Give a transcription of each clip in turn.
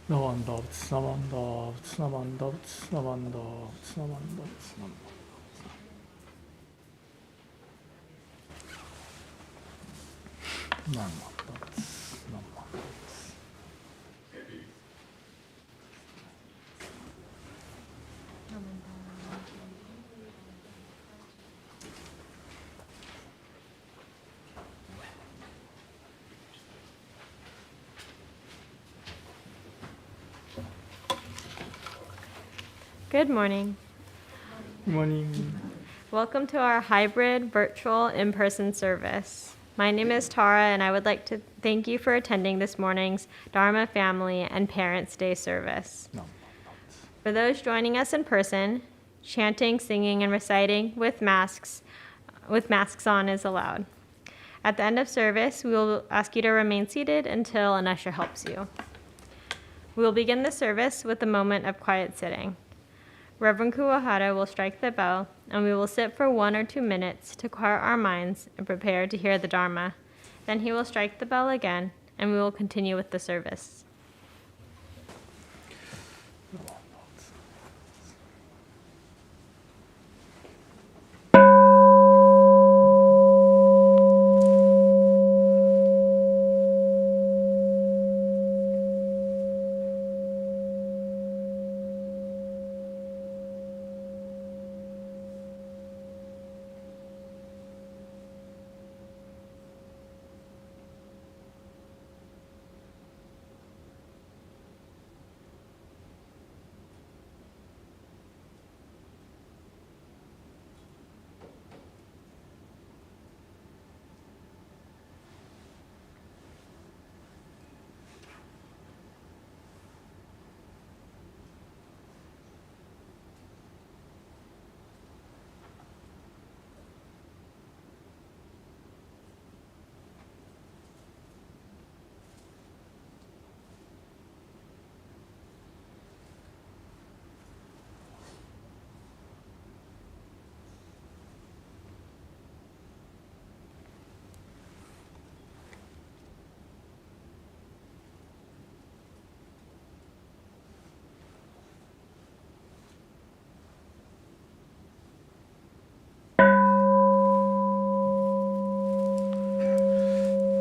나만다 나만다 나만다 나만다 나만다 나만다 Good morning. Good morning. Welcome to our hybrid virtual in-person service. My name is Tara, and I would like to thank you for attending this morning's Dharma Family and Parents' Day service. For those joining us in person, chanting, singing, and reciting with masks on is allowed. At the end of service, we will ask you to remain seated until an usher helps you. We will begin the service with a moment of quiet sitting. Reverend Kuwahara will strike the bell, and we will sit for 1 or 2 minutes to quiet our minds and prepare to hear the Dharma. Then he will strike the bell again, and we will continue with the service.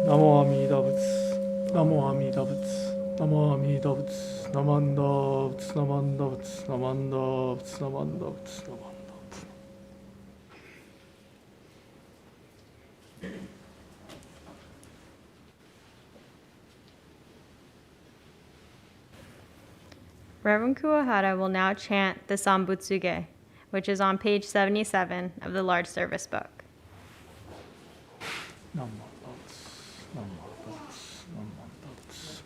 Namo Amida Butsu. Namo Amida Butsu. Namo Amida Butsu. Namanda Butsu. Namanda Butsu. Namanda Butsu. Namanda Butsu. Namanda Butsu. Reverend Kuwahara will now chant the Sambutsuge, which is on page 77 of the large service book. Namanda Butsu. Namanda Butsu. Namanda Butsu.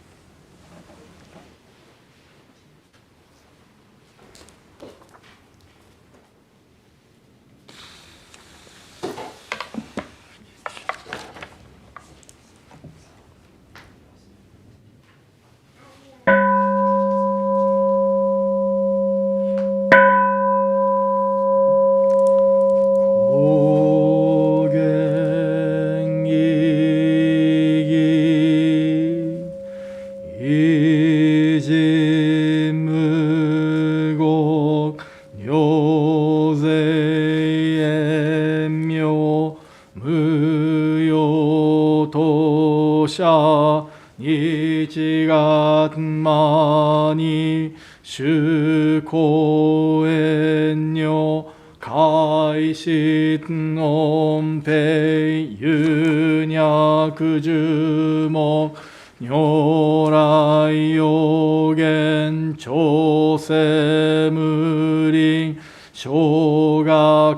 니지갓마니 슈코엔뇨 가이신 옴페 유냐그주목 뇨라이요겐 조세무링 쇼가크다이옴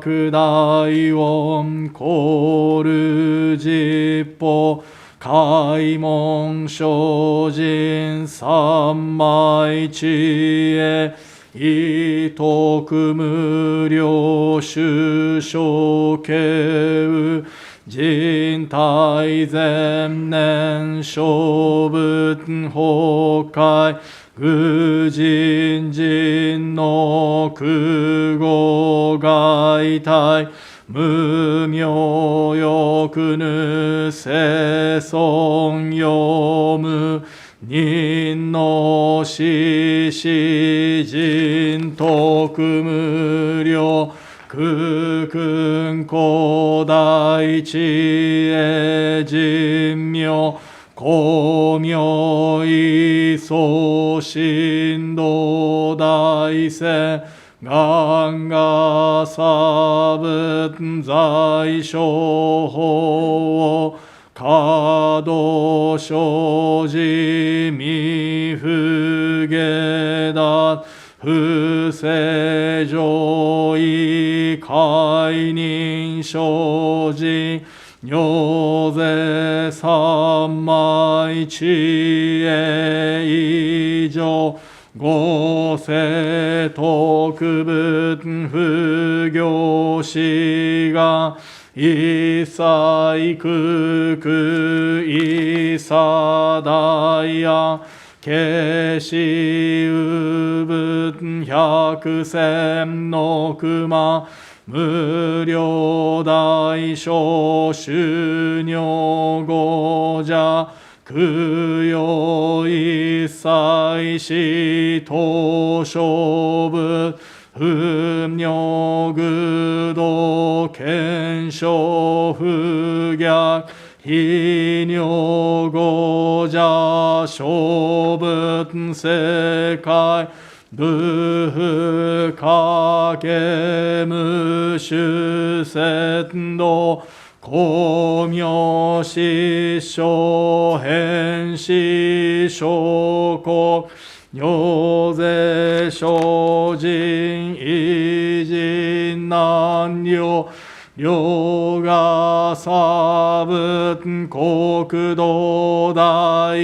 고르지뽀 가이몽쇼진 삼마이치에 이토크무료 슈쇼케우 진타이zemnen 쇼붓호카이 그진진노 그고가이타이 무묘요 그느 세송요무 닌노 のしし人徳無量空君古代知恵人妙光明意相神道大聖願が差仏在所法華道生じ未不下脱不正常意解任生じ如是三昧知恵以上五世特仏不行死が一切空空一切大や消しうぶ百千の熊無量大小修行語者供養一切死等勝負不妙愚道検証不逆非尿語者勝負世界部不可け無種節道光明失笑変死証拠如是精進異人難量両が差仏国土大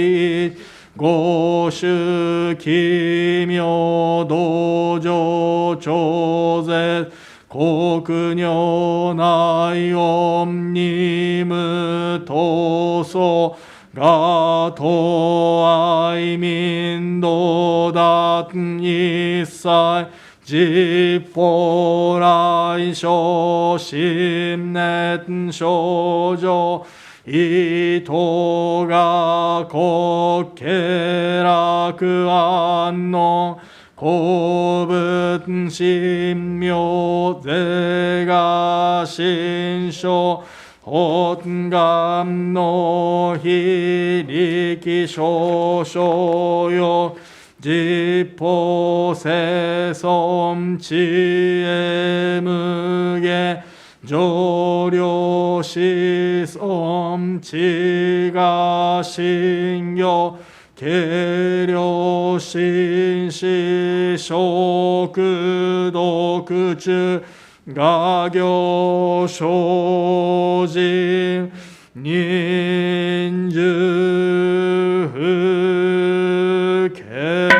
五種奇妙道場超絶国如内音に無闘争がと愛民道達一切実法来生心熱症状意図が国家楽安の公仏神妙税が心象本願の非力少々よ実法生存知恵無下上領子孫知が信行軽量心死食毒中画行精進忍辱不軽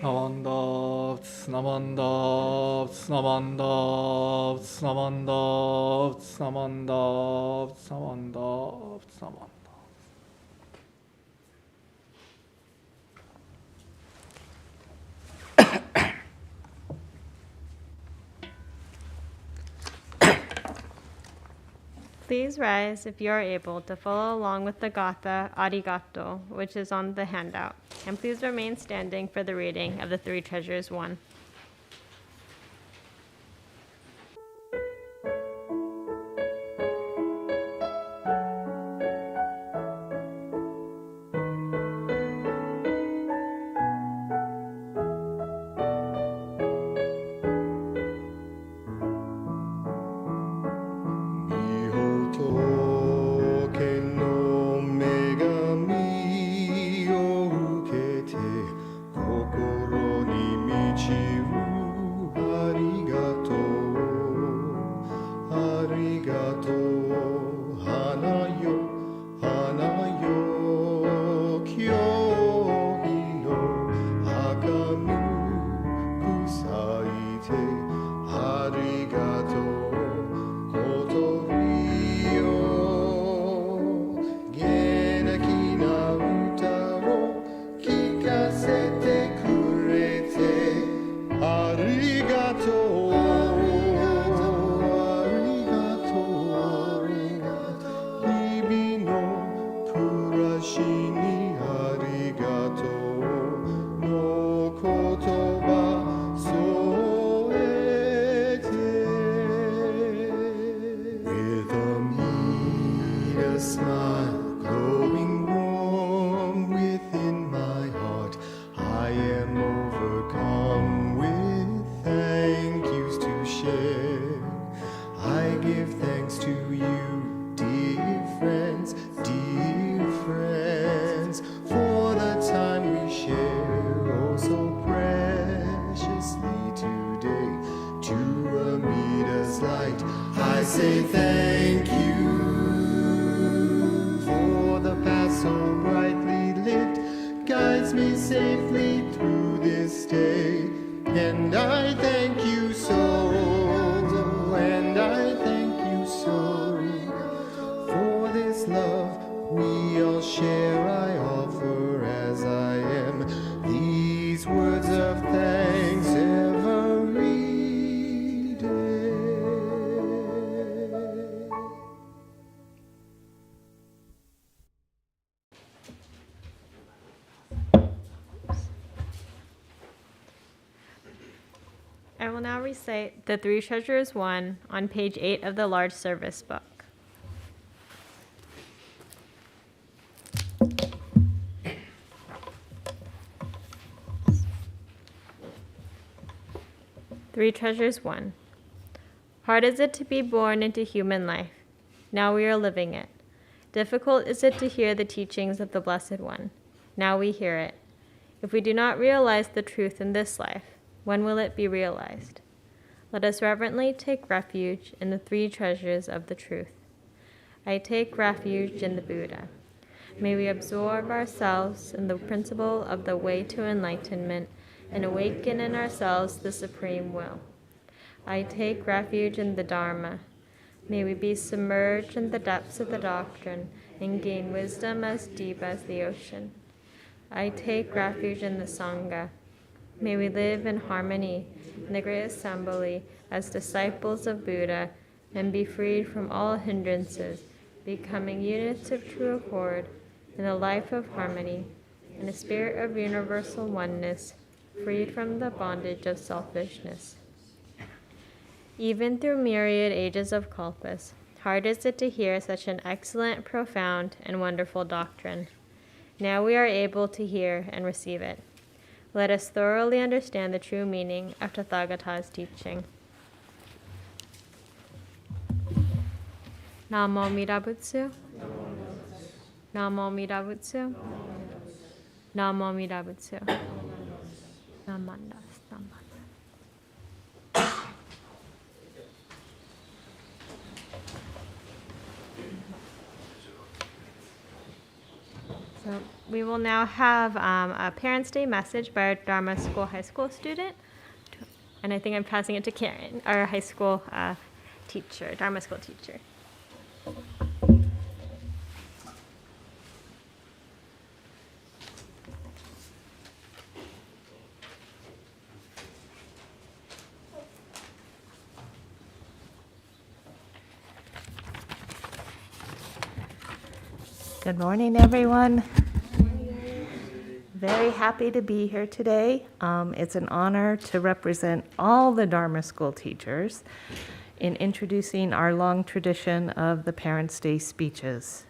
Namanda, Namanda, Namanda, Namanda, Namanda, Namanda, Namanda. Please rise if you are able to follow along with the Gatha Arigato, which is on the handout. And please remain standing for the reading of the Three Treasures 1. say thank you for the path so brightly lit, guides me safely through this day. And I thank you so, and I thank you so, for this love we all share. I offer as I am these words of thanks every day. I will now recite the Three Treasures 1 on page 8 of the large service book. Three Treasures 1. Hard is it to be born into human life. Now we are living it. Difficult is it to hear the teachings of the Blessed One. Now we hear it. If we do not realize the truth in this life, when will it be realized? Let us reverently take refuge in the three treasures of the truth. I take refuge in the Buddha. May we absorb ourselves in the principle of the way to enlightenment and awaken in ourselves the supreme will. I take refuge in the Dharma. May we be submerged in the depths of the doctrine and gain wisdom as deep as the ocean. I take refuge in the Sangha. May we live in harmony in the great assembly as disciples of Buddha and be freed from all hindrances, becoming units of true accord in a life of harmony, in a spirit of universal oneness, freed from the bondage of selfishness. Even through myriad ages of kalpas, hard is it to hear such an excellent, profound, and wonderful doctrine. Now we are able to hear and receive it. Let us thoroughly understand the true meaning of Tathagata's teaching. Namo Amida Butsu. Namo Amida Butsu. Namo Amida Butsu. Namanda. So we will now have a Parents' Day message by our Dharma School high school student. And I think I'm passing it to Karen, our high school teacher, Dharma school teacher. Good morning, everyone. Very happy to be here today. It's an honor to represent all the Dharma School teachers in introducing our long tradition of the Parents' Day speeches.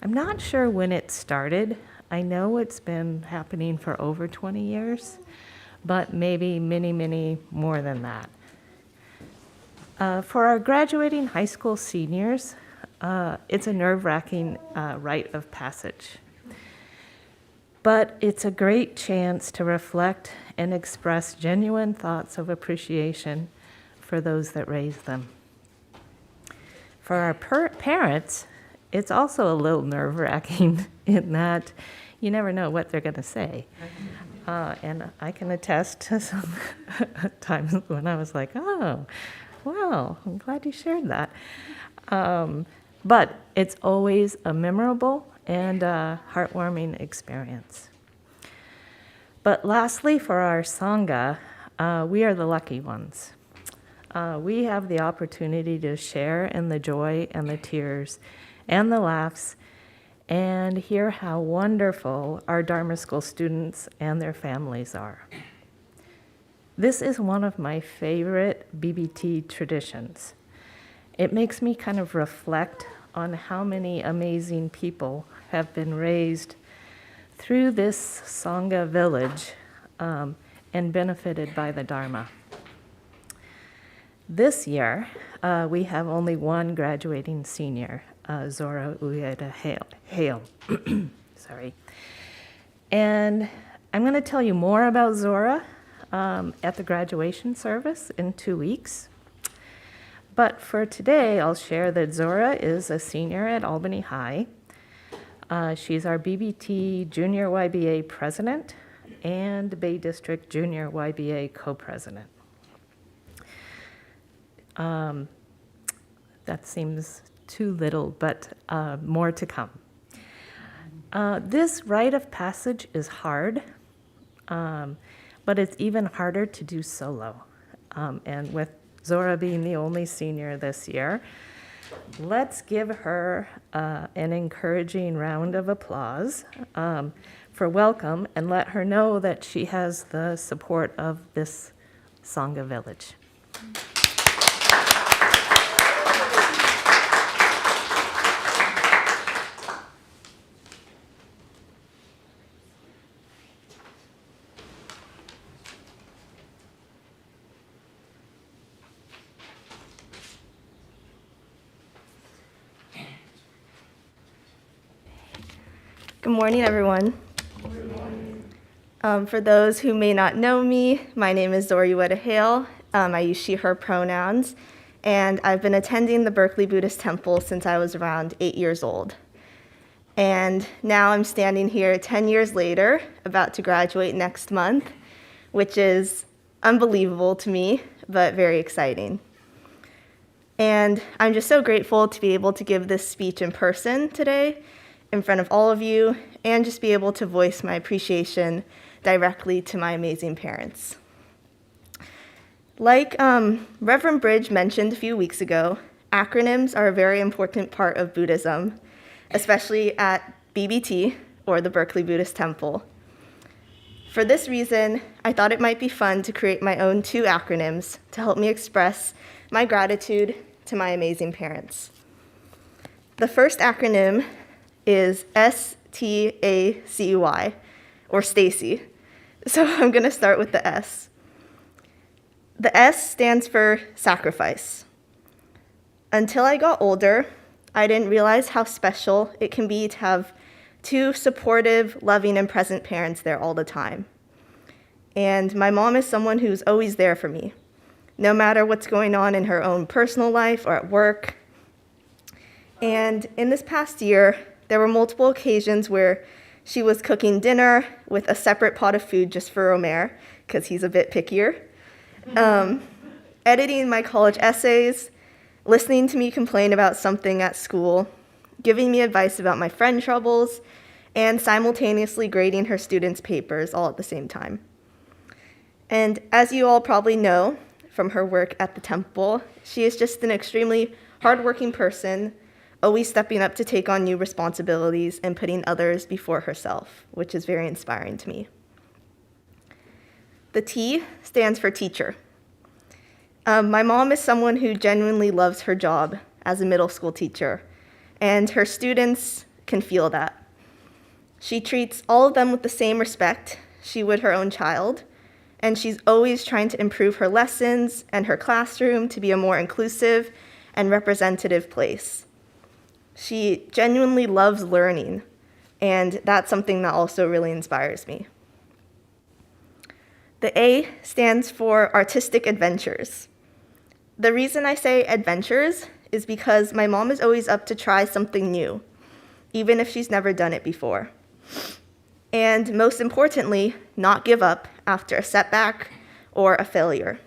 I'm not sure when it started. I know it's been happening for over 20 years, but maybe many, many more than that. For our graduating high school seniors, it's a nerve-wracking rite of passage. But it's a great chance to reflect and express genuine thoughts of appreciation for those that raised them. For our parents, it's also a little nerve-wracking in that you never know what they're going to say. And I can attest to some times when I was like, oh, wow, I'm glad you shared that. But it's always a memorable and a heartwarming experience. But lastly, for our Sangha, we are the lucky ones. We have the opportunity to share in the joy and the tears and the laughs and hear how wonderful our Dharma School students and their families are. This is one of my favorite BBT traditions. It makes me kind of reflect on how many amazing people have been raised through this Sangha village and benefited by the Dharma. This year, we have only one graduating senior, Zora Ueda Hale. Sorry. And I'm going to tell you more about Zora at the graduation service in 2 weeks. But for today, I'll share that Zora is a senior at Albany High. She's our BBT Junior YBA president and Bay District Junior YBA co-president. That seems too little, but more to come. This rite of passage is hard, but it's even harder to do solo. And with Zora being the only senior this year, let's give her an encouraging round of applause for welcome and let her know that she has the support of this Sangha village. Good morning, everyone. For those who may not know me, my name is Zora Ueda Hale. I use she, her pronouns, and I've been attending the Berkeley Buddhist Temple since I was around 8 years old. And now I'm standing here 10 years later, about to graduate next month, which is unbelievable to me, but very exciting. And I'm just so grateful to be able to give this speech in person today, in front of all of you, and just be able to voice my appreciation directly to my amazing parents. Like Reverend Bridge mentioned a few weeks ago, acronyms are a very important part of Buddhism, especially at BBT, or the Berkeley Buddhist Temple. For this reason, I thought it might be fun to create my own 2 acronyms to help me express my gratitude to my amazing parents. The first acronym is STACY, or Stacy. So I'm going to start with the S. The S stands for sacrifice. Until I got older, I didn't realize how special it can be to have 2 supportive, loving, and present parents there all the time. And my mom is someone who's always there for me, no matter what's going on in her own personal life or at work. And in this past year, There were multiple occasions where she was cooking dinner with a separate pot of food just for Romer, because he's a bit pickier, editing my college essays, listening to me complain about something at school, giving me advice about my friend troubles, and simultaneously grading her students' papers all at the same time. And as you all probably know from her work at the temple, she is just an extremely hardworking person, always stepping up to take on new responsibilities and putting others before herself, which is very inspiring to me. The T stands for teacher. My mom is someone who genuinely loves her job as a middle school teacher, and her students can feel that. She treats all of them with the same respect she would her own child, and she's always trying to improve her lessons and her classroom to be a more inclusive and representative place. She genuinely loves learning, and that's something that also really inspires me. The A stands for artistic adventures. The reason I say adventures is because my mom is always up to try something new, even if she's never done it before. And most importantly, not give up after a setback or a failure.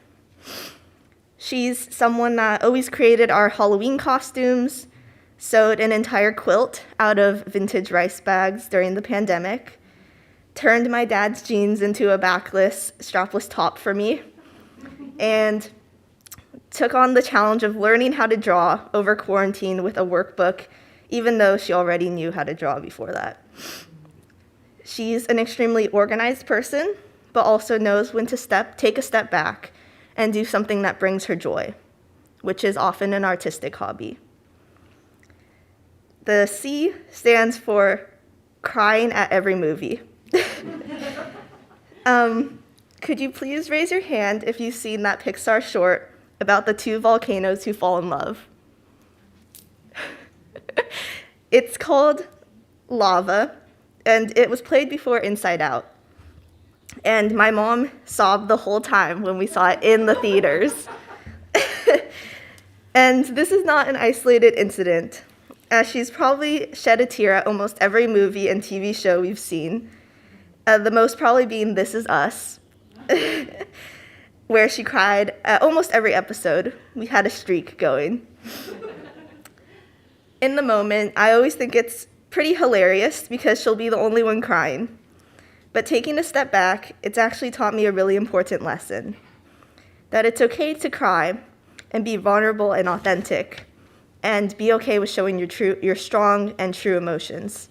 She's someone that always created our Halloween costumes, sewed an entire quilt out of vintage rice bags during the pandemic, turned my dad's jeans into a backless, strapless top for me, and took on the challenge of learning how to draw over quarantine with a workbook, even though she already knew how to draw before that. She's an extremely organized person, but also knows when to take a step back and do something that brings her joy, which is often an artistic hobby. The C stands for crying at every movie. Could you please raise your hand if you've seen that Pixar short about the two volcanoes who fall in love? It's called Lava, and it was played before Inside Out. And my mom sobbed the whole time when we saw it in the theaters. And this is not an isolated incident, as she's probably shed a tear at almost every movie and TV show we've seen, the most probably being This Is Us, where she cried at almost every episode. We had a streak going. In the moment, I always think it's pretty hilarious because she'll be the only one crying. But taking a step back, it's actually taught me a really important lesson, that it's okay to cry and be vulnerable and authentic, and be okay with showing your strong and true emotions.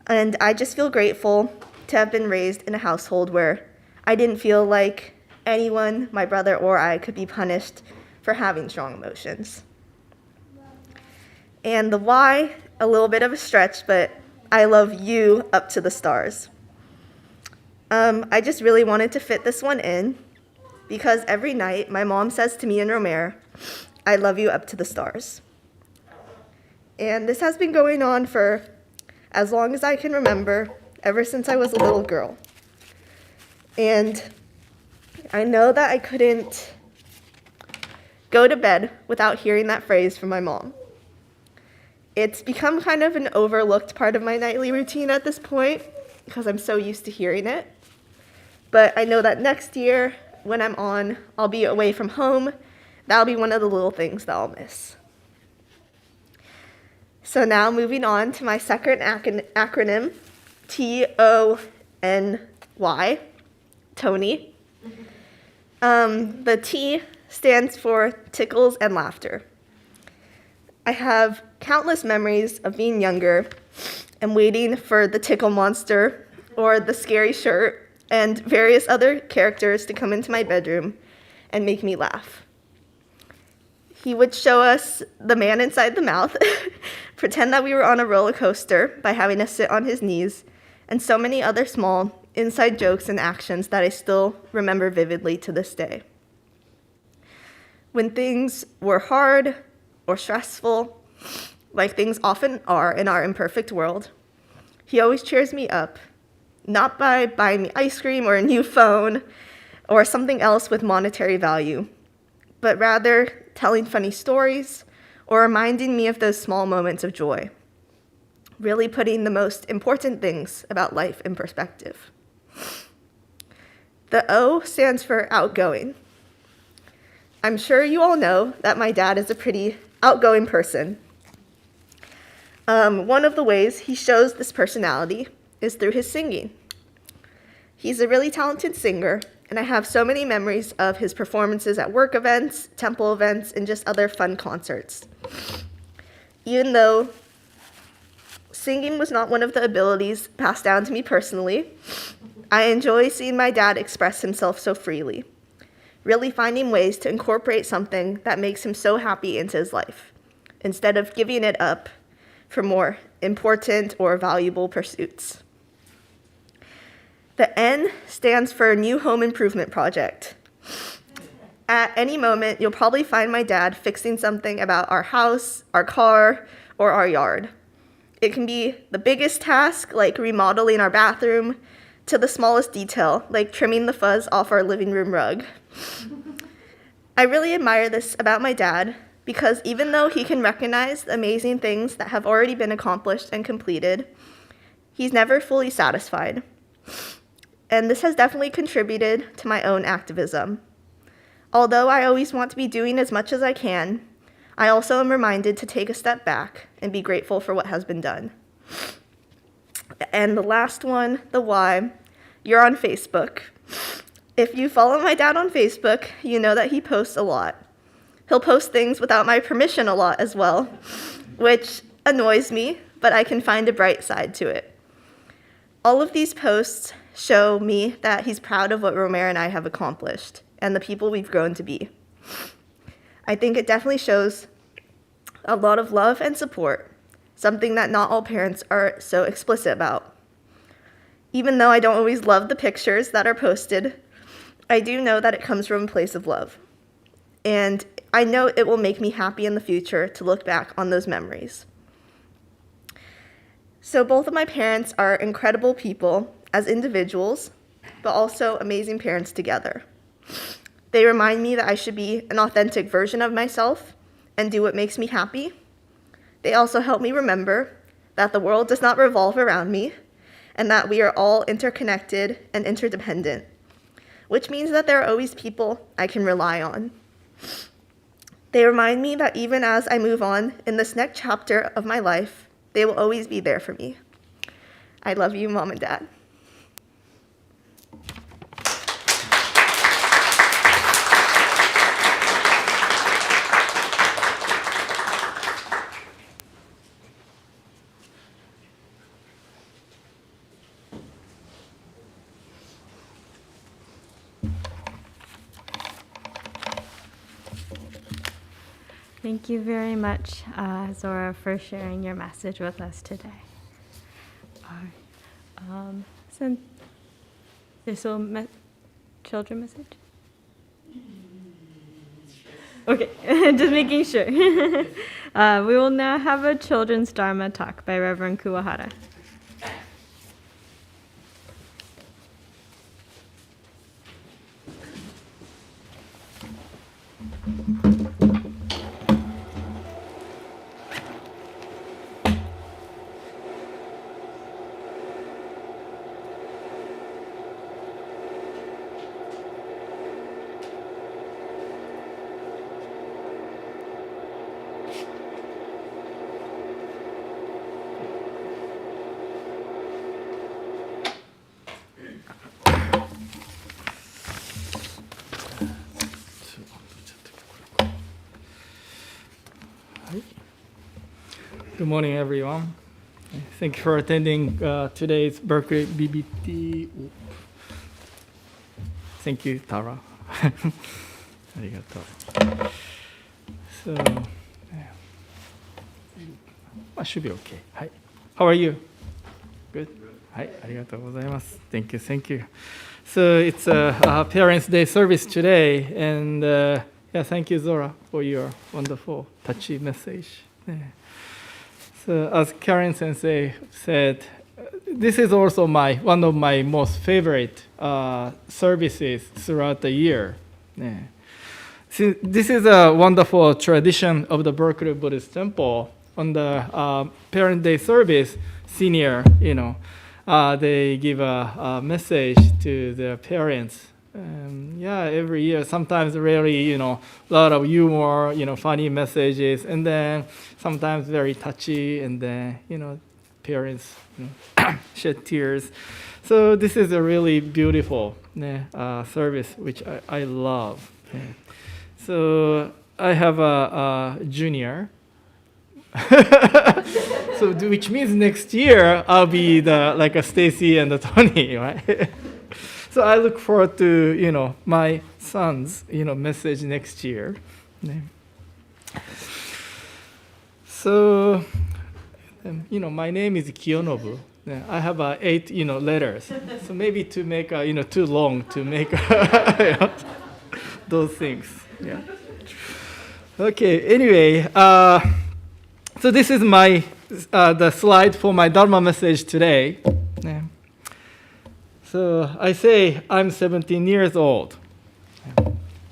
And I just feel grateful to have been raised in a household where I didn't feel like anyone, my brother or I, could be punished for having strong emotions. And the Y, a little bit of a stretch, but I love you up to the stars. I just really wanted to fit this one in because every night my mom says to me and Romer, I love you up to the stars. And this has been going on for as long as I can remember, ever since I was a little girl. And I know that I couldn't go to bed without hearing that phrase from my mom. It's become kind of an overlooked part of my nightly routine at this point because I'm so used to hearing it. But I know that next year, when I'll be away from home, that'll be one of the little things that I'll miss. So now moving on to my second acronym, T-O-N-Y, Tony. The T stands for tickles and laughter. I have countless memories of being younger and waiting for the tickle monster or the scary shirt and various other characters to come into my bedroom and make me laugh. He would show us the man inside the mouth, pretend that we were on a roller coaster by having us sit on his knees, and so many other small inside jokes and actions that I still remember vividly to this day. When things were hard or stressful, like things often are in our imperfect world, he always cheers me up, not by buying me ice cream or a new phone or something else with monetary value, but rather telling funny stories or reminding me of those small moments of joy. really putting the most important things about life in perspective. The O stands for outgoing. I'm sure you all know that my dad is a pretty outgoing person. One of the ways he shows this personality is through his singing. He's a really talented singer, and I have so many memories of his performances at work events, temple events, and just other fun concerts. Even though singing was not one of the abilities passed down to me personally, I enjoy seeing my dad express himself so freely, really finding ways to incorporate something that makes him so happy into his life, instead of giving it up for more important or valuable pursuits. The N stands for New Home Improvement Project. At any moment, you'll probably find my dad fixing something about our house, our car, or our yard. It can be the biggest task, like remodeling our bathroom, to the smallest detail, like trimming the fuzz off our living room rug. I really admire this about my dad, because even though he can recognize the amazing things that have already been accomplished and completed, he's never fully satisfied. And this has definitely contributed to my own activism. Although I always want to be doing as much as I can, I also am reminded to take a step back and be grateful for what has been done. And the last one, the Y, you're on Facebook. If you follow my dad on Facebook, you know that he posts a lot. He'll post things without my permission a lot as well, which annoys me, but I can find a bright side to it. All of these posts show me that he's proud of what Romare and I have accomplished and the people we've grown to be. I think it definitely shows a lot of love and support, something that not all parents are so explicit about. Even though I don't always love the pictures that are posted, I do know that it comes from a place of love. And I know it will make me happy in the future to look back on those memories. So both of my parents are incredible people as individuals, but also amazing parents together. They remind me that I should be an authentic version of myself and do what makes me happy. They also help me remember that the world does not revolve around me and that we are all interconnected and interdependent, which means that there are always people I can rely on. They remind me that even as I move on in this next chapter of my life, they will always be there for me. I love you, Mom and Dad. Thank you very much, Zora, for sharing your message with us today. Children message? Okay, just making sure. We will now have a children's Dharma talk by Reverend Kuwahara. Good morning, everyone. Thank you for attending today's Berkeley BBT. Thank you, Tara. Arigato. So, I should be okay. Hi. How are you? Good. Hi. Arigatou gozaimasu. Thank you. Thank you. So it's a Parents' Day service today, and yeah, thank you, Zora, for your wonderful, touchy message. Yeah. So as Karen Sensei said, this is also one of my most favorite services throughout the year. Yeah. This is a wonderful tradition of the Berkeley Buddhist Temple. on the Parent Day service, senior, they give a message to their parents. Every year, sometimes really, a lot of humor, funny messages, and then sometimes very touchy, and then, parents shed tears. So this is a really beautiful service, which I love. So I have a junior. So which means next year I'll be like a Stacy and a Tony, right? So I look forward to my son's message next year. So my name is Kiyonobu. I have 8 letters. So maybe to make too long to make those things. Yeah. Okay. Anyway, so this is my the slide for my Dharma message today. Yeah. So I say I'm 17 years old.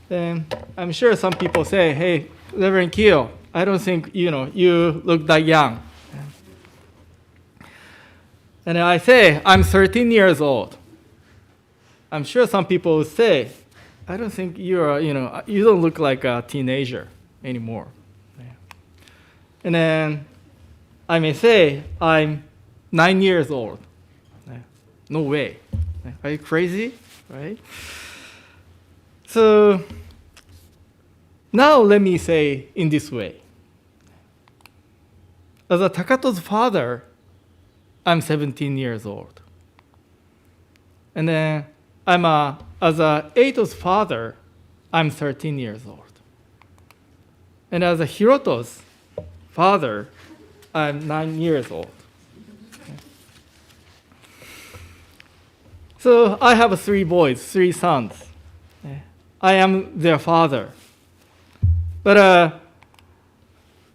And I'm sure some people say, hey, Reverend Kiyo, I don't think you look that young. And I say I'm 13 years old. I'm sure some people will say, I don't think you don't look like a teenager anymore. And then I may say I'm 9 years old. No way. Are you crazy? Right? So now let me say in this way. As a Takato's father, I'm 17 years old. And then as a Eito's father, I'm 13 years old. And as a Hiroto's father, I'm 9 years old. So I have 3 boys, 3 sons. I am their father. But,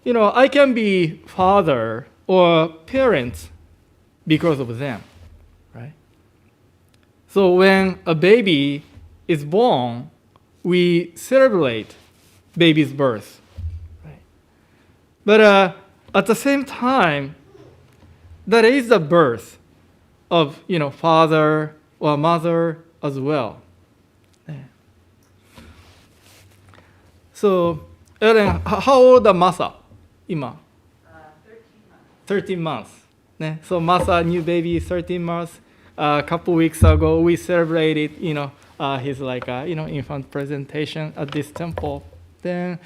I can be father or parent because of them, right? So when a baby is born, we celebrate baby's birth, right? But at the same time, that is the birth of, father or mother as well. So, Ellen, how old is Masa? 13 months. So Masa, new baby, 13 months. A couple weeks ago, we celebrated, his infant presentation at this temple. Then,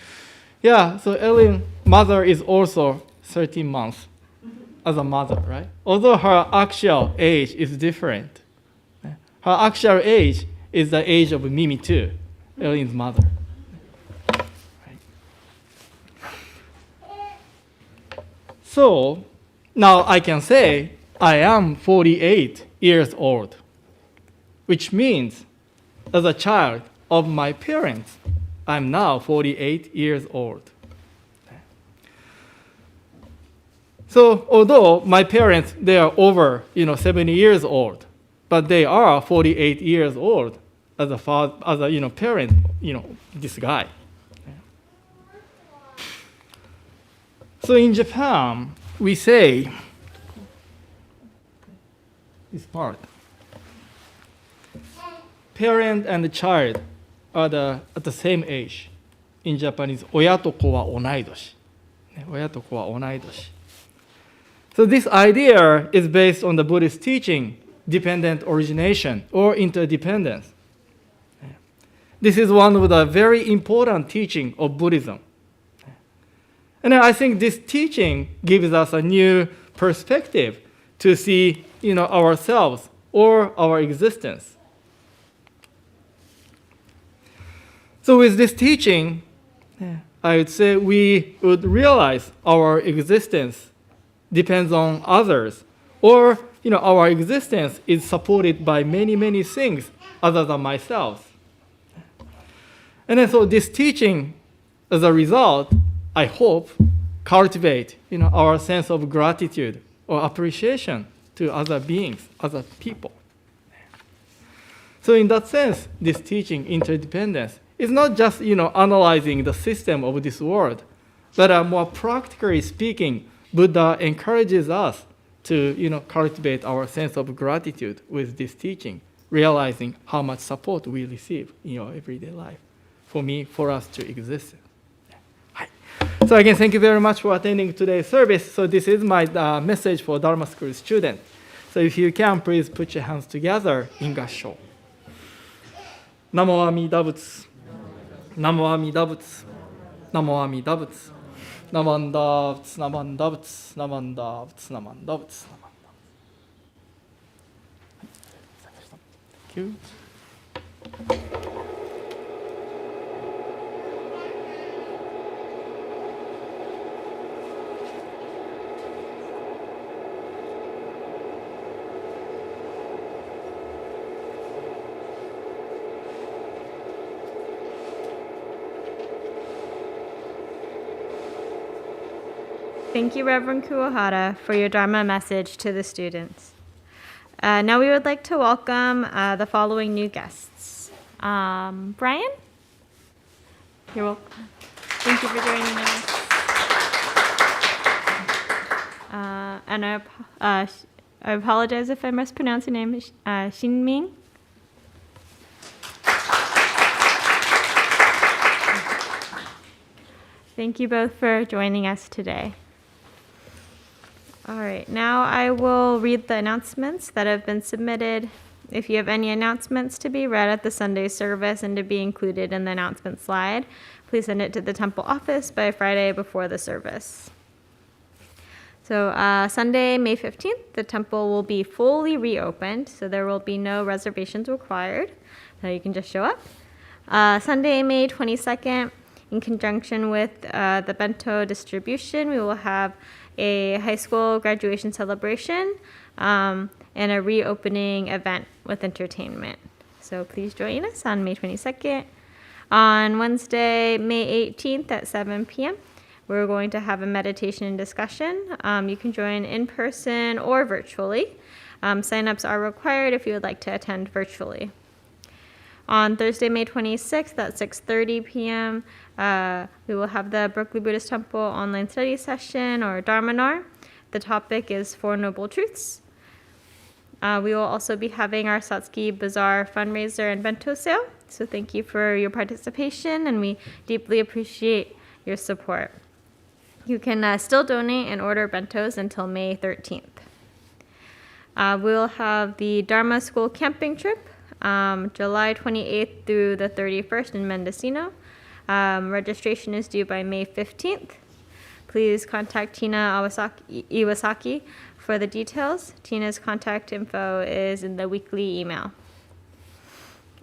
so Ellen's mother is also 13 months as a mother, right? Although her actual age is different. Her actual age is the age of Mimi too, Ellen's mother. So now I can say I am 48 years old, which means as a child of my parents, I'm now 48 years old. So although my parents, they are over 70 years old, but they are 48 years old as a father, as a parent, this guy. So in Japan, we say this part. Parent and child are at the same age. In Japanese, 親と子は同い年。親と子は同い年。So this idea is based on the Buddhist teaching, dependent origination or interdependence. This is one of the very important teaching of Buddhism. And I think this teaching gives us a new perspective to see, ourselves or our existence. So with this teaching, I would say we would realize our existence depends on others, or our existence is supported by many, many things other than myself. And then so this teaching, as a result, I hope, cultivate our sense of gratitude or appreciation to other beings, other people. So in that sense, this teaching, interdependence, is not just analyzing the system of this world, but more practically speaking, Buddha encourages us to, cultivate our sense of gratitude with this teaching, realizing how much support we receive in your everyday life. For us to exist. So again, thank you very much for attending today's service. So this is my message for Dharma School students. So if you can, please put your hands together in Gassho. Namo Amida Butsu. Namo Amida Butsu. Namo Amida Butsu. Namanda Butsu. Namanda Butsu. Namanda Butsu. Namanda Butsu. Thank you. Thank you, Reverend Kuwahara, for your Dharma message to the students. Now we would like to welcome the following new guests. Brian? You're welcome. Thank you for joining us. And I apologize if I mispronounce your name, Xinming. Thank you both for joining us today. All right, now I will read the announcements that have been submitted. If you have any announcements to be read at the Sunday service and to be included in the announcement slide, please send it to the temple office by Friday before the service. So Sunday, May 15th, the temple will be fully reopened, so there will be no reservations required. So you can just show up. Sunday, May 22nd, in conjunction with the bento distribution, we will have a high school graduation celebration and a reopening event with entertainment. So please join us on May 22nd. On Wednesday, May 18th at 7 p.m., we're going to have a meditation and discussion. You can join in person or virtually. Sign-ups are required if you would like to attend virtually. On Thursday, May 26th at 6:30 p.m., we will have the Berkeley Buddhist Temple online study session, or Dharmanar. The topic is Four Noble Truths. We will also be having our Satsuki Bazaar fundraiser and bento sale. So thank you for your participation, and we deeply appreciate your support. You can still donate and order bentos until May 13th. We'll have the Dharma School camping trip, July 28th through the 31st in Mendocino. Registration is due by May 15th. Please contact Tina Iwasaki for the details. Tina's contact info is in the weekly email.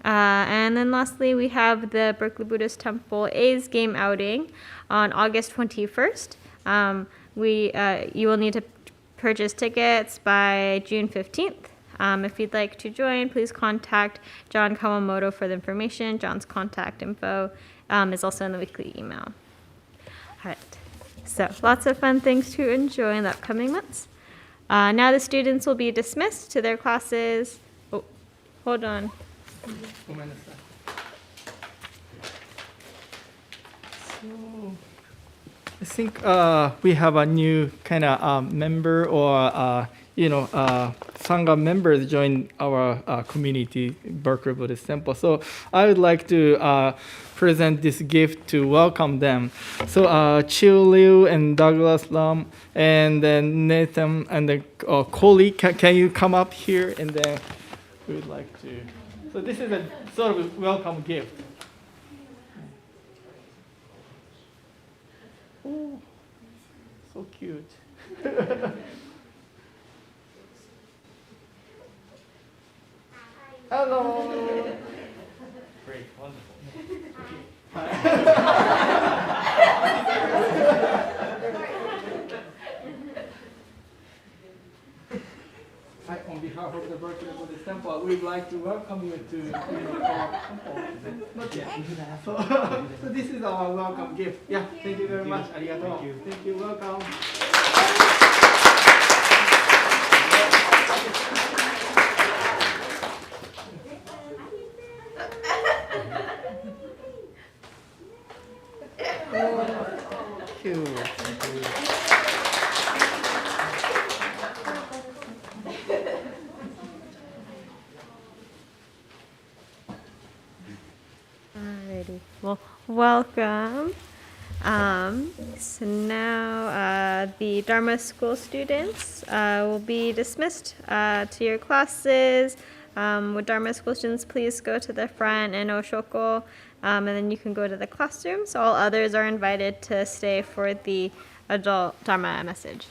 And then lastly, we have the Berkeley Buddhist Temple A's game outing on August 21st. You will need to purchase tickets by June 15th. If you'd like to join, please contact John Kawamoto for the information. John's contact info is also in the weekly email. All right, so lots of fun things to enjoy in the upcoming months. Now the students will be dismissed to their classes. Oh, hold on. So, I think we have a new kind of member, or Sangha members join our community, Berkeley Buddhist Temple. So I would like to present this gift to welcome them. So Chiu Liu and Douglas Lam, and then Nathan and then Coley, can you come up here? And then we would like to. So this is a sort of a welcome gift. Oh, so cute. Hello. Great, wonderful. Hi, on behalf of the Berkeley Buddhist Temple, we'd like to welcome you to our temple. Not yet. So this is our welcome gift. Yeah, thank you very much. Arigato. Thank you. Welcome. Cute. Welcome. So now the Dharma school students will be dismissed to your classes. Would Dharma school students please go to the front and Oshoko, and then you can go to the classrooms. All others are invited to stay for the adult Dharma message.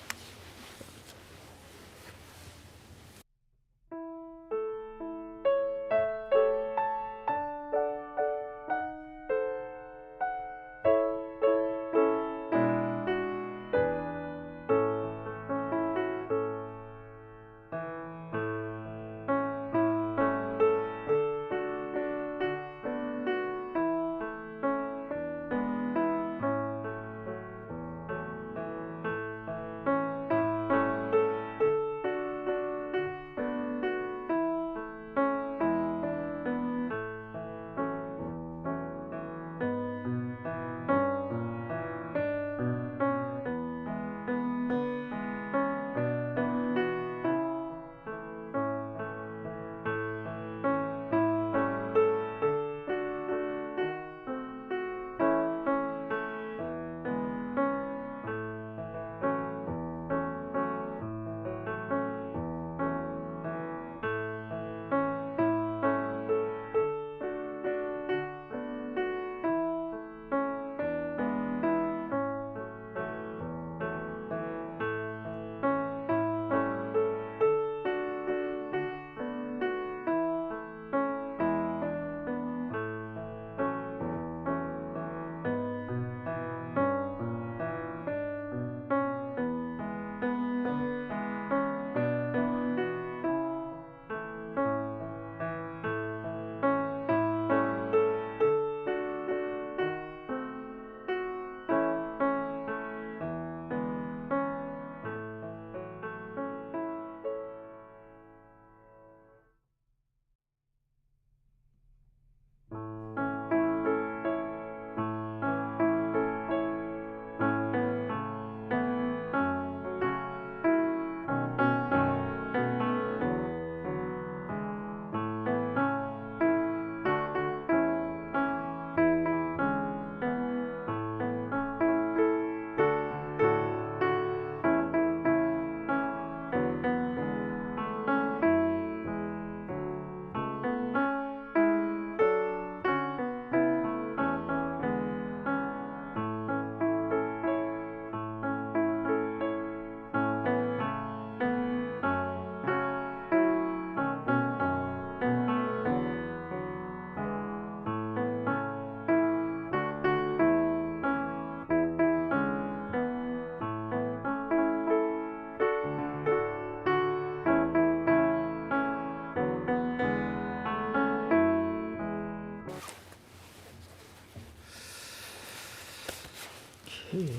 Okay,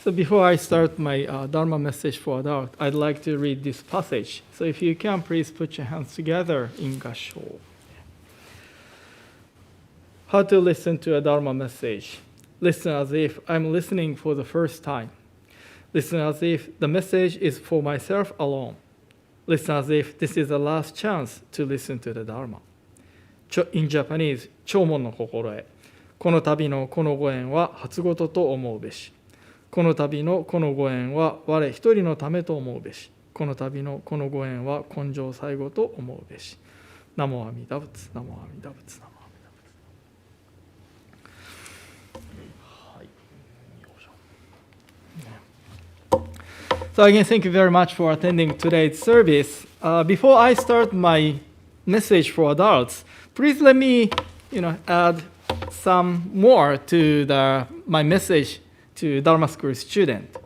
so before I start my Dharma message for adult, I'd like to read this passage. So if you can, please put your hands together in Gassho. How to listen to a Dharma message. Listen as if I'm listening for the first time. Listen as if the message is for myself alone. Listen as if this is the last chance to listen to the Dharma. In Japanese, 聴聞の心得。この度のこのご縁は初ごとと思うべし。この度のこのご縁は我一人のためと思うべし。この度のこのご縁は根性最後と思うべし。ナモアミダ仏、ナモアミダ仏、ナモアミダ仏。So again, thank you very much for attending today's service. Before I start my message for adults, please let me, add some more to my message to Dharma School student.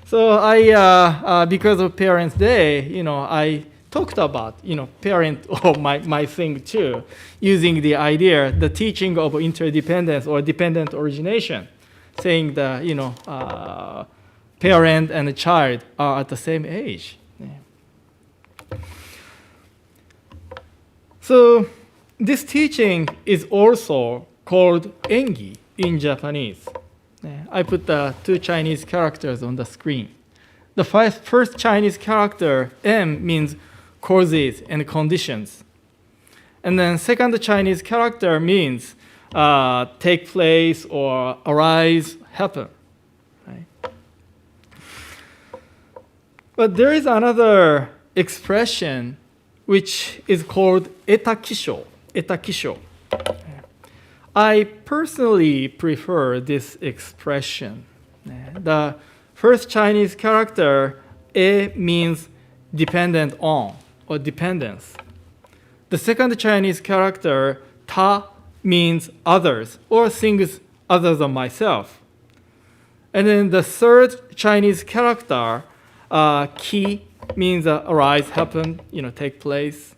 So I, because of Parents' Day, I talked about, parent or my thing too, using the idea, the teaching of interdependence or dependent origination, saying that, parent and the child are at the same age. So this teaching is also called engi in Japanese. I put the two Chinese characters on the screen. The first Chinese character, M, means causes and conditions. And then second Chinese character means take place or arise, happen. Right? But there is another expression which is called etakisho. Etakisho. I personally prefer this expression. The first Chinese character, e, means dependent on or dependence. The second Chinese character, ta, means others or things other than myself. And then the third Chinese character, ki, means arise, happen, take place.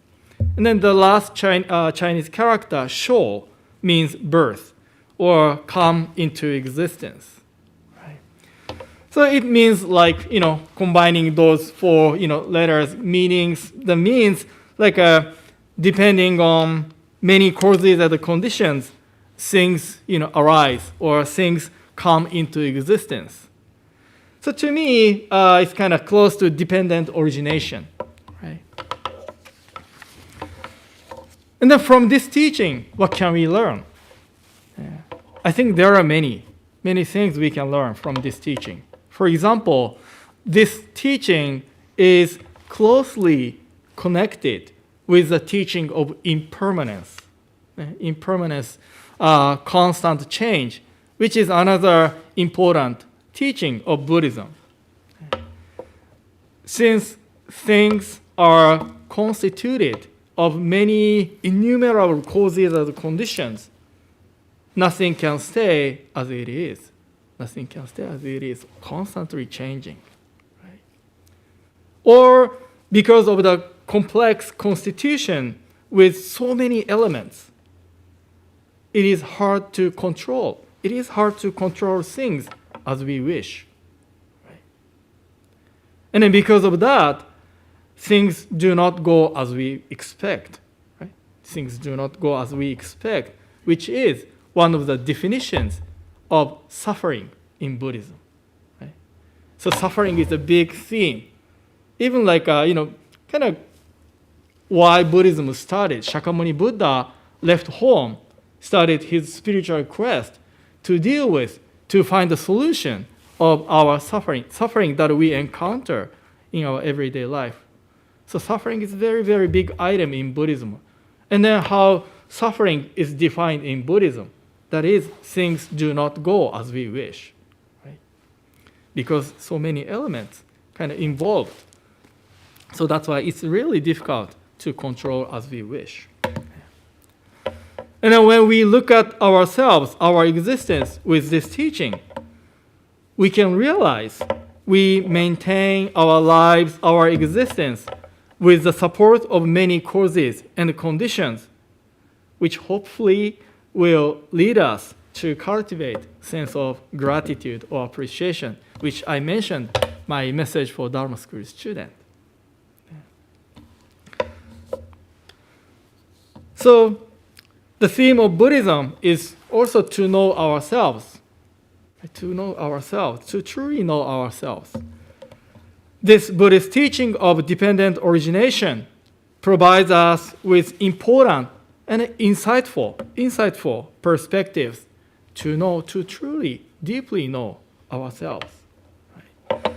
And then the last Chinese character, shou, means birth or come into existence. Right? So it means like, combining those four, letters, meanings. The means like depending on many causes and conditions, things, arise or things come into existence. So to me, it's kind of close to dependent origination, right? And then from this teaching, what can we learn? I think there are many things we can learn from this teaching. For example, this teaching is closely connected with the teaching of impermanence. Impermanence, constant change, which is another important teaching of Buddhism. Since things are constituted of many innumerable causes and conditions, nothing can stay as it is. Nothing can stay as it is, constantly changing. Right? Or because of the complex constitution with so many elements, it is hard to control. It is hard to control things as we wish. Right? And then because of that, things do not go as we expect. Right? Things do not go as we expect, which is one of the definitions of suffering in Buddhism. Right? So suffering is a big theme. Even like, kind of why Buddhism started. Shakyamuni Buddha left home, started his spiritual quest to find the solution of our suffering that we encounter in our everyday life. So suffering is a very, very big item in Buddhism. And then how suffering is defined in Buddhism. That is, things do not go as we wish. Right? Because so many elements kind of involved. So that's why it's really difficult to control as we wish. And then when we look at ourselves, our existence with this teaching, we can realize we maintain our lives, our existence with the support of many causes and conditions, which hopefully will lead us to cultivate sense of gratitude or appreciation, which I mentioned my message for Dharma School student. So the theme of Buddhism is also to know ourselves, to truly know ourselves. This Buddhist teaching of dependent origination provides us with important and insightful perspectives to truly, deeply know ourselves. Right?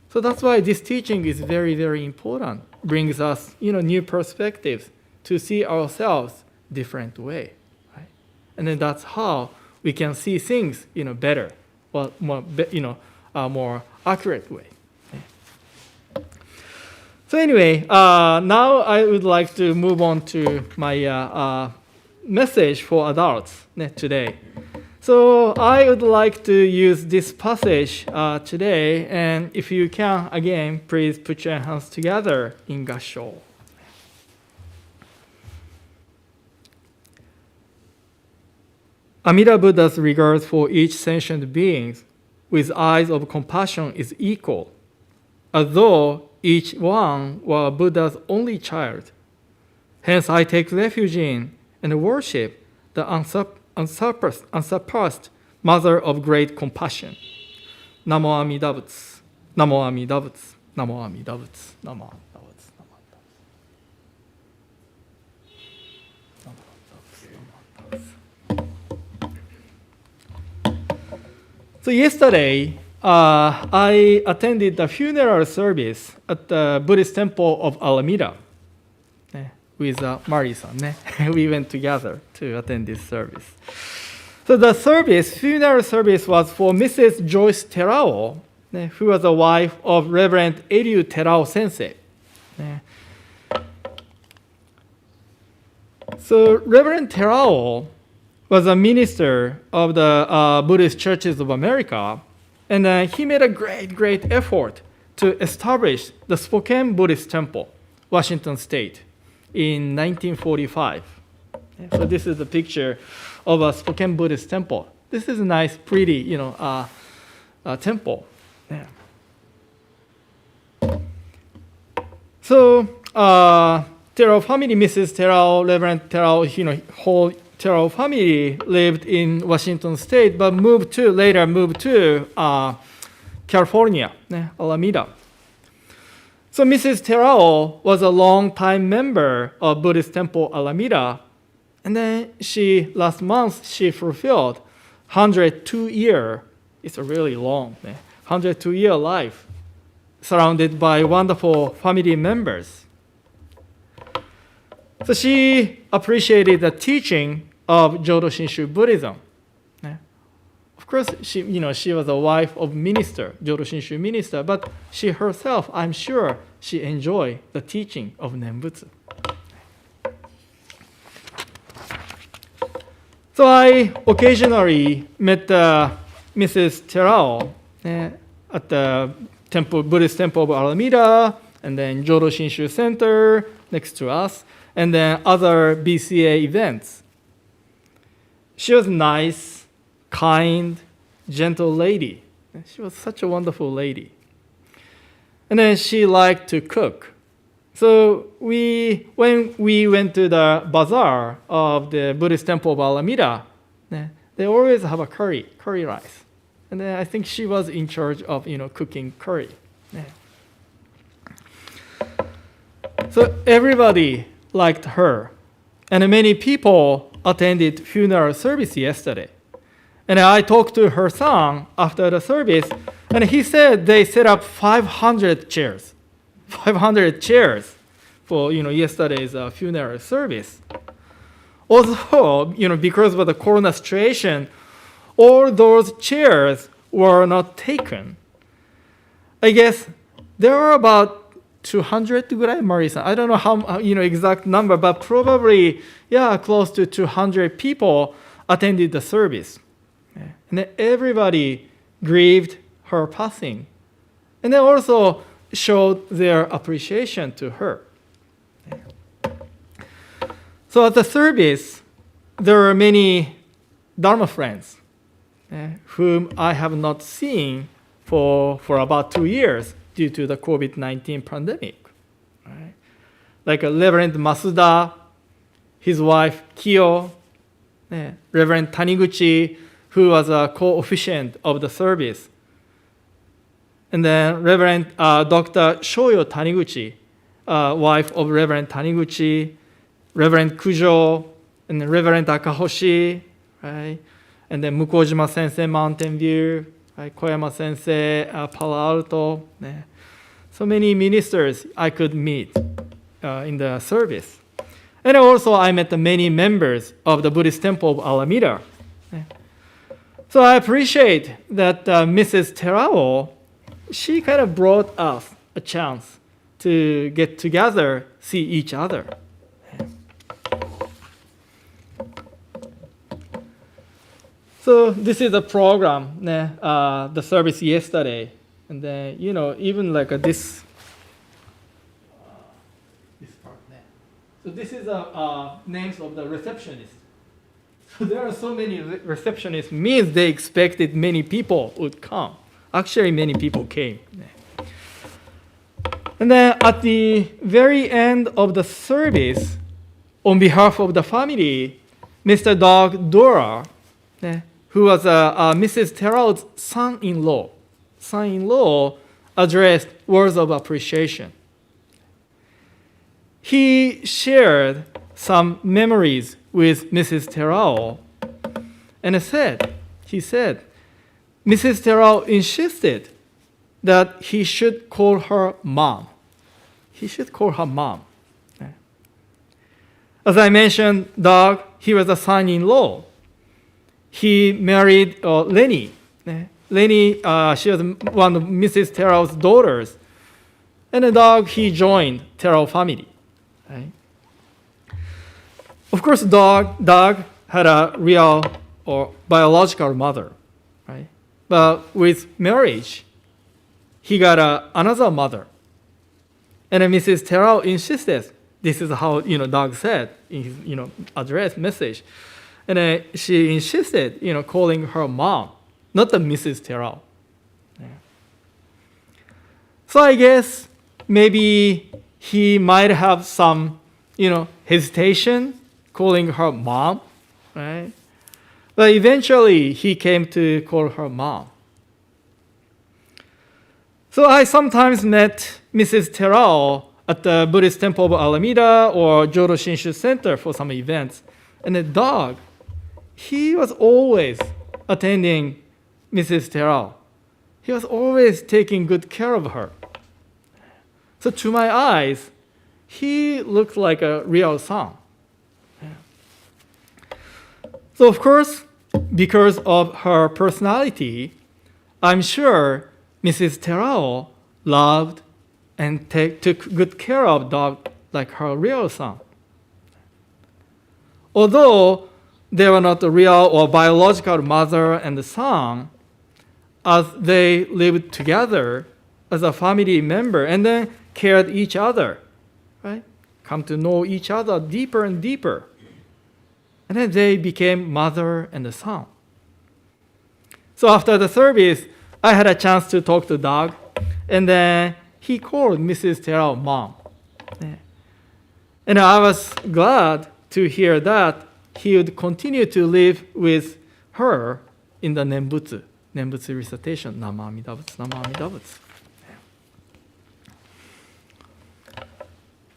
So that's why this teaching is very, very important. Brings us, new perspectives to see ourselves different way, right? And then that's how we can see things, better, or more accurate way. So anyway, now I would like to move on to my message for adults today. So I would like to use this passage today, and if you can, again, please put your hands together in Gassho. Amida Buddha's regard for each sentient being with eyes of compassion is equal, as though each one were Buddha's only child. Hence I take refuge in and worship the unsurpassed Mother of great compassion. Namo Amida Butsu, Namo Amida Butsu, Namo Amida Butsu, Namo Amida Butsu, Namo Amida Butsu. So yesterday, I attended the funeral service at the Buddhist temple of Alameda with Mari-san. We went together to attend this service. So the funeral service was for Mrs. Joyce Terao, who was the wife of Reverend Eryu Terao Sensei. So Reverend Terao was a minister of the Buddhist Churches of America, and he made a great effort to establish the Spokane Buddhist Temple, Washington State, in 1945. So this is a picture of a Spokane Buddhist Temple. This is a nice, pretty, temple. Yeah. So Terao family, Mrs. Terao, Reverend Terao, whole Terao family lived in Washington State, but later moved to California, Alameda. So Mrs. Terao was a long-time member of Buddhist Temple Alameda, and then last month she fulfilled 102-year. It's a really long, 102-year life, surrounded by wonderful family members. So she appreciated the teaching of Jodo Shinshu Buddhism. Of course, she was a wife of Jodo Shinshu minister, but she herself, I'm sure, she enjoyed the teaching of Nembutsu. So I occasionally met Mrs. Terao at the Buddhist Temple of Alameda, and then Jodo Shinshu Center next to us, and then other BCA events. She was nice, kind, gentle lady. She was such a wonderful lady. And then she liked to cook. So when we went to the bazaar of the Buddhist Temple of Alameda, they always have a curry rice. And then I think she was in charge of cooking curry. So everybody liked her. And many people attended funeral service yesterday. And I talked to her son after the service, and he said they set up 500 chairs. 500 chairs for yesterday's funeral service. Although, because of the corona situation, all those chairs were not taken. I guess there are about 200 gurai, Mari-san. I don't know how exact number, but probably close to 200 people attended the service. And then everybody grieved her passing. And they also showed their appreciation to her. So at the service, there were many Dharma friends whom I have not seen for about 2 years due to the COVID-19 pandemic. Right? Like Reverend Masuda, his wife Kyo, Reverend Taniguchi, who was a co-officiant of the service. And then Reverend Dr. Shoyo Taniguchi, wife of Reverend Taniguchi, Reverend Kujo, and then Reverend Akahoshi, right? And then Mukojima Sensei, Mountain View, right? Koyama Sensei, Palo Alto. So many ministers I could meet in the service. And also I met many members of the Buddhist Temple of Alameda. So I appreciate that Mrs. Terao, she kind of brought us a chance to get together, see each other. So this is the program, the service yesterday. And then, even like this part. So this is the names of the receptionists. So there are so many receptionists, means they expected many people would come. Actually, many people came. And then at the very end of the service, on behalf of the family, Mr. Doug Dora, who was Mrs. Terao's son-in-law, addressed words of appreciation. He shared some memories with Mrs. Terao, and he said, Mrs. Terao insisted that he should call her mom. He should call her mom. As I mentioned, Doug, he was a son-in-law. He married Lenny. Lenny, she was one of Mrs. Terao's daughters. And the Doug, he joined Terao family. Right? Of course, Doug had a real or biological mother. Right? But with marriage, he got another mother. And then Mrs. Terao insisted, this is how Doug said in his address message. And she insisted, calling her mom, not the Mrs. Terao. Yeah. So I guess maybe he might have some, hesitation calling her mom, right? But eventually he came to call her mom. So I sometimes met Mrs. Terao at the Buddhist Temple of Alameda or Jodo Shinshu Center for some events. And the Doug, he was always attending Mrs. Terao. He was always taking good care of her. So to my eyes, he looked like a real son. Yeah. So of course, because of her personality, I'm sure Mrs. Terao loved and took good care of Doug like her real son. Although they were not the real or biological mother and the son, as they lived together as a family member and then cared each other, right? Come to know each other deeper and deeper. And then they became mother and the son. So after the service, I had a chance to talk to Doug, and then he called Mrs. Terao mom. Yeah. And I was glad to hear that he would continue to live with her in the Nembutsu recitation, Nama Amida Butsu, Nama Amida Butsu. Yeah.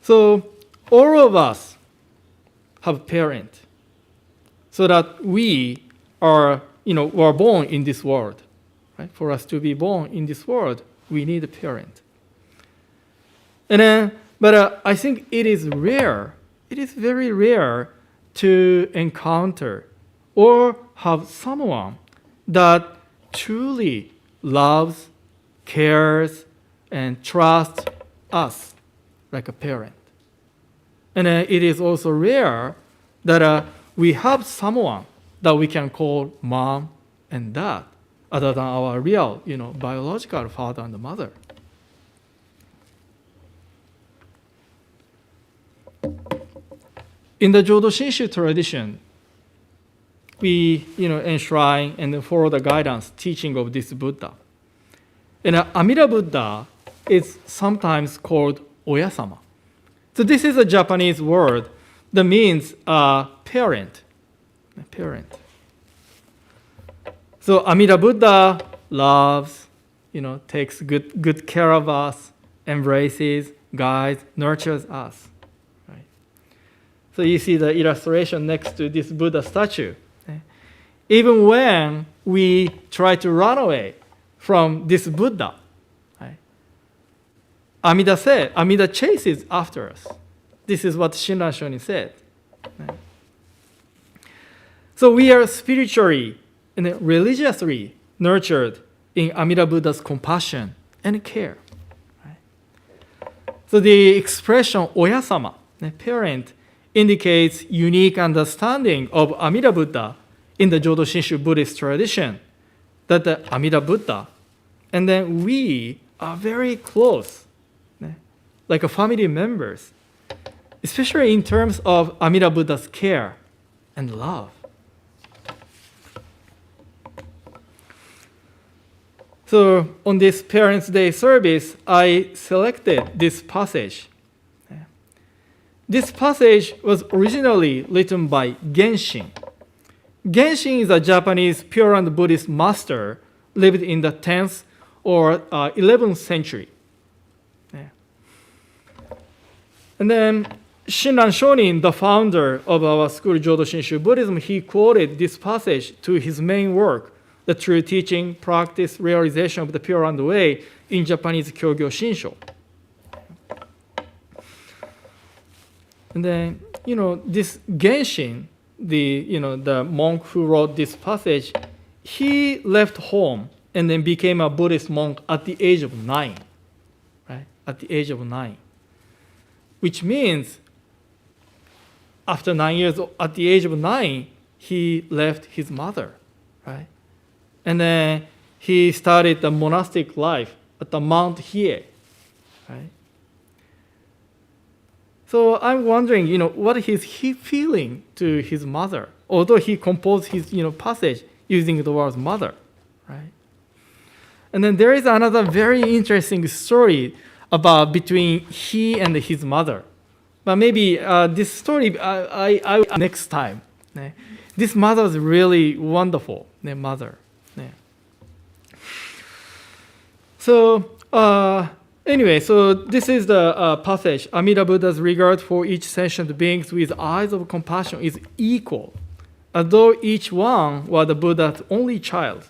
So all of us have a parent, so that we are, were born in this world. Right? For us to be born in this world, we need a parent. But I think it is rare. It is very rare to encounter or have someone that truly loves, cares, and trusts us like a parent. And it is also rare that we have someone that we can call mom and dad, other than our real, biological father and mother. In the Jodo Shinshu tradition, we, enshrine and follow the guidance, teaching of this Buddha. And Amida Buddha is sometimes called Oyasama. So this is a Japanese word that means parent. Parent. So Amida Buddha loves, takes good care of us, embraces, guides, nurtures us. Right? So you see the illustration next to this Buddha statue. Even when we try to run away from this Buddha, right? Amida chases after us. This is what Shinran Shonin said. Right? So we are spiritually and religiously nurtured in Amida Buddha's compassion and care. Right? So the expression Oyasama, parent, indicates unique understanding of Amida Buddha in the Jodo Shinshu Buddhist tradition, that the Amida Buddha and then we are very close, like a family members, especially in terms of Amida Buddha's care and love. So on this Parents' Day service, I selected this passage. This passage was originally written by Genshin. Genshin is a Japanese Pure Land Buddhist master lived in the 10th or 11th century. And then Shinran Shonin, the founder of our school Jodo Shinshu Buddhism, he quoted this passage to his main work, the true teaching, practice, realization of the Pure Land Way in Japanese Kyogyo Shinsho. And then, this Genshin, the monk who wrote this passage, he left home and then became a Buddhist monk at the age of 9, right? At the age of 9. Which means after 9 years, at the age of 9, he left his mother, right? And then he started the monastic life at the Mount Hiei, right? So I'm wondering, what is he feeling to his mother? Although he composed his, passage using the word mother, right? And then there is another very interesting story about between he and his mother. But maybe this story, I next time. 네. This mother is really wonderful, 네, mother. 네. So, anyway, so this is the passage. Amida Buddha's regard for each sentient being with eyes of compassion is equal, as though each one were the Buddha's only child.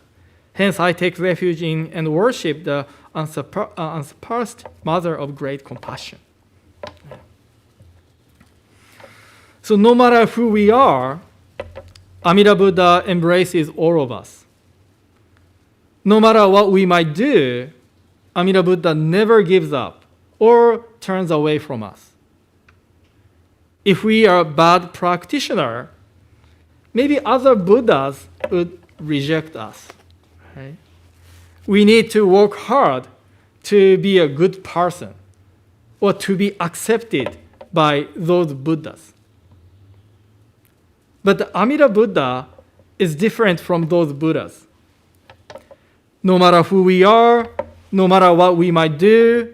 Hence, I take refuge in and worship the unsurpassed mother of great compassion. So no matter who we are, Amida Buddha embraces all of us. No matter what we might do, Amida Buddha never gives up or turns away from us. If we are a bad practitioner, maybe other Buddhas would reject us. Right? We need to work hard to be a good person or to be accepted by those Buddhas. But the Amida Buddha is different from those Buddhas. No matter who we are, no matter what we might do,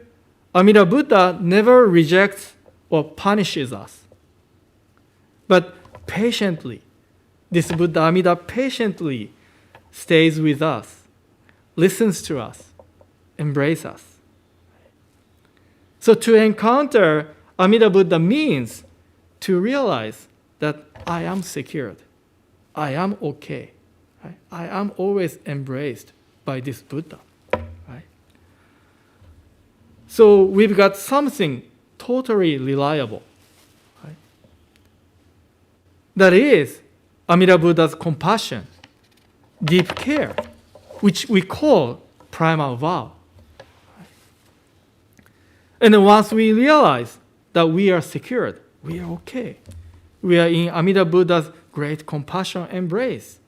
Amida Buddha never rejects or punishes us. But patiently, this Buddha Amida patiently stays with us, listens to us, embraces us. So to encounter Amida Buddha means to realize that I am secured, I am okay, right? I am always embraced by this Buddha. Right? So we've got something totally reliable. Right? That is Amida Buddha's compassion, deep care, which we call Primal Vow. Right? And then once we realize that we are secured, we are okay, we are in Amida Buddha's great compassion embrace,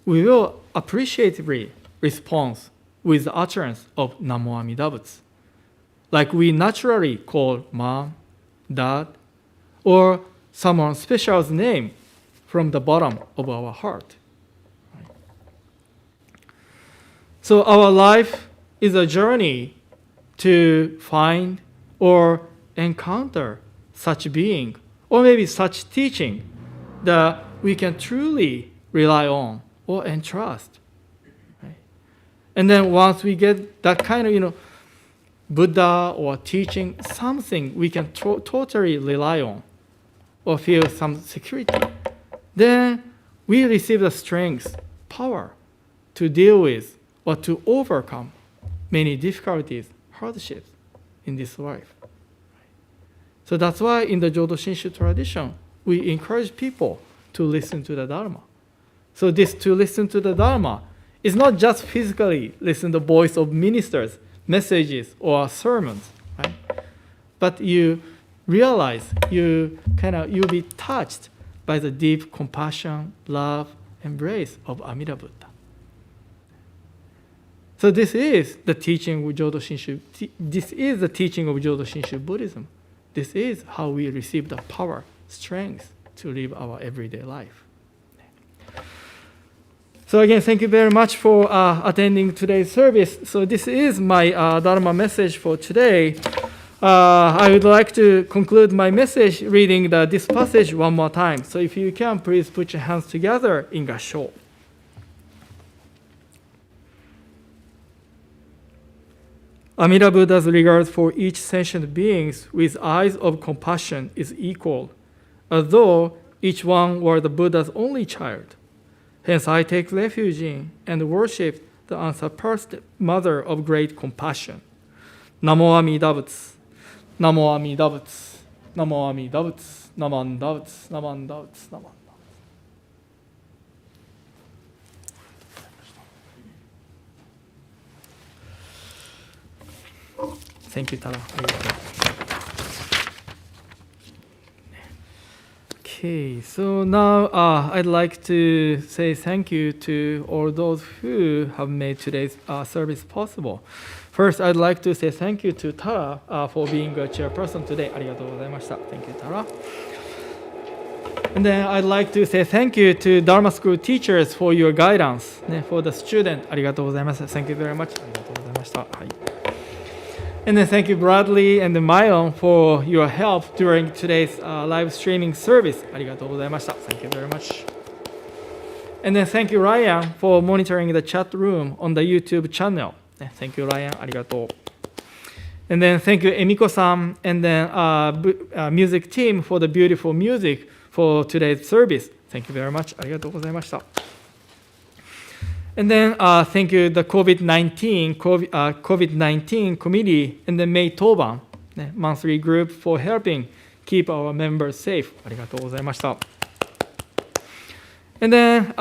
we will appreciatively respond with the utterance of Namo Amida Butsu, like we naturally call mom, dad, or someone special's name from the bottom of our heart. Right? So our life is a journey to find or encounter such being, or maybe such teaching that we can truly rely on or entrust. Right? And then once we get that kind of, Buddha or teaching, something we can totally rely on or feel some security, then we receive the strength, power to deal with or to overcome many difficulties, hardships in this life. So that's why in the Jodo Shinshu tradition, we encourage people to listen to the Dharma. So this to listen to the Dharma is not just physically listen to the voice of ministers, messages, or sermons, right? But you realize you'll be touched by the deep compassion, love, embrace of Amida Buddha. So this is the teaching of Jodo Shinshu. This is the teaching of Jodo Shinshu Buddhism. This is how we receive the power, strength to live our everyday life. So again, thank you very much for attending today's service. So this is my Dharma message for today. I would like to conclude my message reading this passage one more time. So if you can, please put your hands together in Gassho. Amida Buddha's regard for each sentient being with eyes of compassion is equal, as though each one were the Buddha's only child. Hence I take refuge in and worship the unsurpassed Mother of great compassion. Namo Amida Butsu, Namo Amida Butsu, Namo Amida Butsu, Naman Butsu, Naman Butsu, Naman. Thank you, Tara. Okay, so now I'd like to say thank you to all those who have made today's service possible. First, I'd like to say thank you to Tara for being a chairperson today. ありがとうございました。Thank you, Tara. And then I'd like to say thank you to Dharma School teachers for your guidance. For the student, ありがとうございます。Thank you very much. ありがとうございました。はい。And then thank you, Bradley and Myron, for your help during today's live streaming service. ありがとうございました。Thank you very much. And then thank you, Ryan, for monitoring the chat room on the YouTube channel. Thank you, Ryan. ありがとう。And then thank you, Emiko-san, and then music team for the beautiful music for today's service. Thank you very much. ありがとうございました。And then thank you, the COVID-19 committee and the May Toban monthly group for helping keep our members safe. ありがとうございました。And then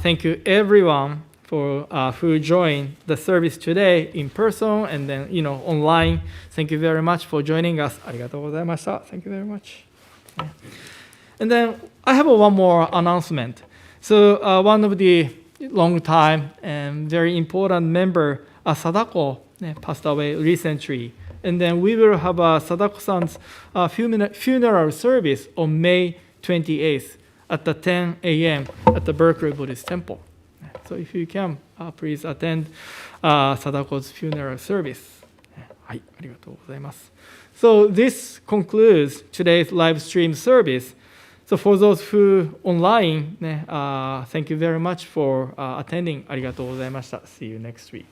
thank you everyone for who joined the service today in person and then online. Thank you very much for joining us. ありがとうございました。Thank you very much. And then I have one more announcement. So one of the long time and very important member, Sadako, passed away recently. And then we will have Sadako-san's funeral service on May 28th at the 10 a.m. at the Berkeley Buddhist Temple. So if you can, please attend Sadako's funeral service. はい、ありがとうございます。So this concludes today's live stream service. So for those who online, thank you very much for attending. ありがとうございました。See you next week.